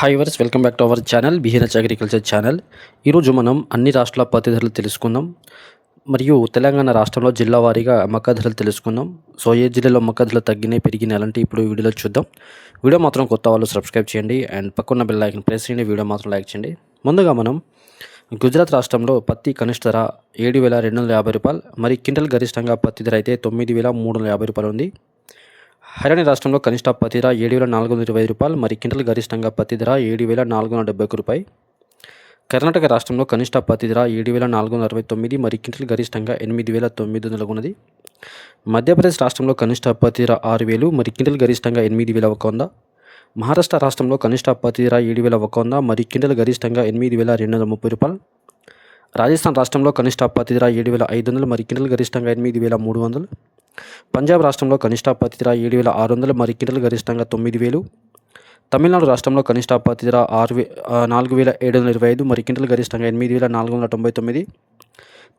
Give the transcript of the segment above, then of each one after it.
Hi viewers welcome back to our channel బిహెన్హెచ్ agriculture channel. ఈరోజు మనం అన్ని రాష్ట్రాల పత్తి ధరలు తెలుసుకుందాం మరియు తెలంగాణ రాష్ట్రంలో జిల్లా వారీగా మక్క ధరలు తెలుసుకుందాం. సో ఏ జిల్లాలో మక్క ధరలు తగ్గినాయి పెరిగినాయి అలాంటి ఇప్పుడు వీడియోలో చూద్దాం. వీడియో మాత్రం కొత్త వాళ్ళు సబ్స్క్రైబ్ చేయండి అండ్ పక్కన్న బెల్ ఐకాన్ ప్రెస్ చేయండి. వీడియో మాత్రం లైక్ చేయండి. ముందుగా మనం గుజరాత్ రాష్ట్రంలో పత్తి కనిష్ట ధర 7,250 రూపాయలు, మరి క్వింటల్ గరిష్టంగా పత్తి ధర అయితే 9,350 రూపాయలు ఉంది. హర్యానా రాష్ట్రంలో కనిష్ట పత్తి ధర 7,420 రూపాయలు, మరి క్వింటల్ గరిష్టంగా పత్తి ధర 7,471 రూపాయలు. కర్ణాటక రాష్ట్రంలో కనిష్ట పత్తి ధర 7,469, మరి క్వింటల్ గరిష్టంగా 8,900 ఉన్నది. మధ్యప్రదేశ్ రాష్ట్రంలో కనిష్ట పత్తి ధర 6,000, మరి క్వింటల్ గరిష్టంగా 8,100. మహారాష్ట్ర రాష్ట్రంలో కనిష్ట పత్తి ధర 7,100, మరి క్వింటల్ గరిష్టంగా 8,230 రూపాయలు. రాజస్థాన్ రాష్ట్రంలో కనిష్ట పత్తి ధర 7,500, మరి క్వింటల్ గరిష్టంగా 8,300. పంజాబ్ రాష్ట్రంలో కనిష్ట పత్తి ధర 7,600, మరి క్వింటల్ గరిష్టంగా 9,000. తమిళనాడు రాష్ట్రంలో కనిష్ట పత్తి ధర 4,725, మరి క్వింటల్ గరిష్టంగా 8,499.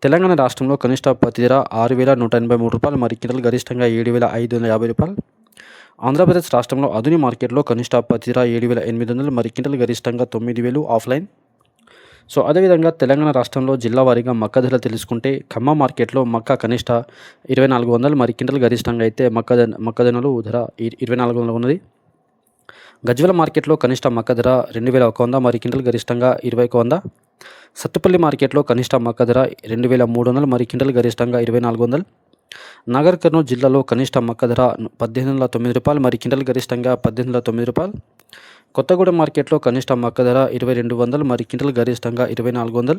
తెలంగాణ రాష్ట్రంలో కనిష్ట పత్తి ధర 6,183 రూపాయలు, మరి క్వింటల్ గరిష్టంగా 7,550 రూపాయలు. ఆంధ్రప్రదేశ్ రాష్ట్రంలో ఆధునిక మార్కెట్లో కనిష్ట పత్తి ధర 7,800, మరి క్వింటల్ గరిష్టంగా 9,000 ఆఫ్లైన్. సో అదేవిధంగా తెలంగాణ రాష్ట్రంలో జిల్లా వారీగా మక్క ధరలు తెలుసుకుంటే ఖమ్మం మార్కెట్లో మక్క కనిష్ట 2,400, మరి క్వింటల్ గరిష్టంగా అయితే మొక్కజొన్నలు ధర 2,400 ఉన్నది. గజ్వేల్ మార్కెట్లో కనిష్ట మక్క ధర 2,100, మరి క్వింటల్ గరిష్టంగా 2,100. సత్తుపల్లి మార్కెట్లో కనిష్ట మక్క ధర 2,300, మరి క్వింటల్ గరిష్టంగా 2,400. నాగర్ కర్నూలు జిల్లాలో కనిష్ట మక్క ధర 1,809 రూపాయలు, మరి క్వింటల్ గరిష్టంగా 1,809 రూపాయలు. కొత్తగూడెం మార్కెట్లో కనిష్ట మక్క ధర 2,200, మరి క్వింటల్ గరిష్టంగా 2,400.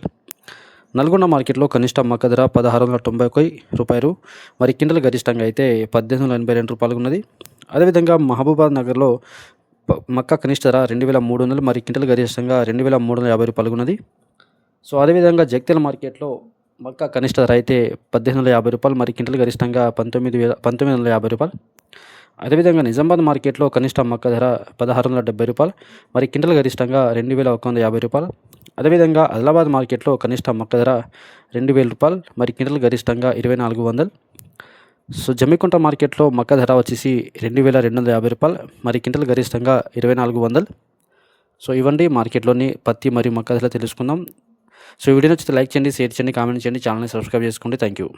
నల్గొండ మార్కెట్లో కనిష్ట మక్క ధర 1,691 రూపాయలు, మరి క్వింటల్ గరిష్టంగా అయితే 1,882 రూపాయలు ఉన్నది. అదేవిధంగా మహబూబాద్ నగర్లో మక్క కనిష్ట ధర 2,300, మరి క్వింటల్ గరిష్టంగా 2,350 రూపాయలు ఉన్నది. సో అదేవిధంగా జగిత్యాల మార్కెట్లో మక్క కనిష్ట ధర అయితే 1,850 రూపాయలు, మరి క్వింటల్ గరిష్టంగా 1,950 రూపాయలు. అదేవిధంగా నిజామాబాద్ మార్కెట్లో కనిష్ట మక్క ధర 1,670 రూపాయలు, మరి క్వింటల్ గరిష్టంగా 2,150 రూపాయలు. అదేవిధంగా ఆదిలాబాద్ మార్కెట్లో కనిష్ట మక్క ధర 2,000 రూపాయలు, మరి క్వింటల్ గరిష్టంగా 2,400. సో జమ్మికుంట మార్కెట్లో మక్క ధర వచ్చేసి 2,250 రూపాయలు, మరి క్వింటల్ గరిష్టంగా 2,400. సో ఇవ్వండి మార్కెట్లోని పత్తి మరియు మక్క ధర తెలుసుకుందాం. సో వీడియో నచ్చితే లైక్ చేయండి, షేర్ చేయండి, కామెంట్ చేయండి, ఛానల్ని సబ్స్క్రైబ్ చేసుకోండి. Thank you.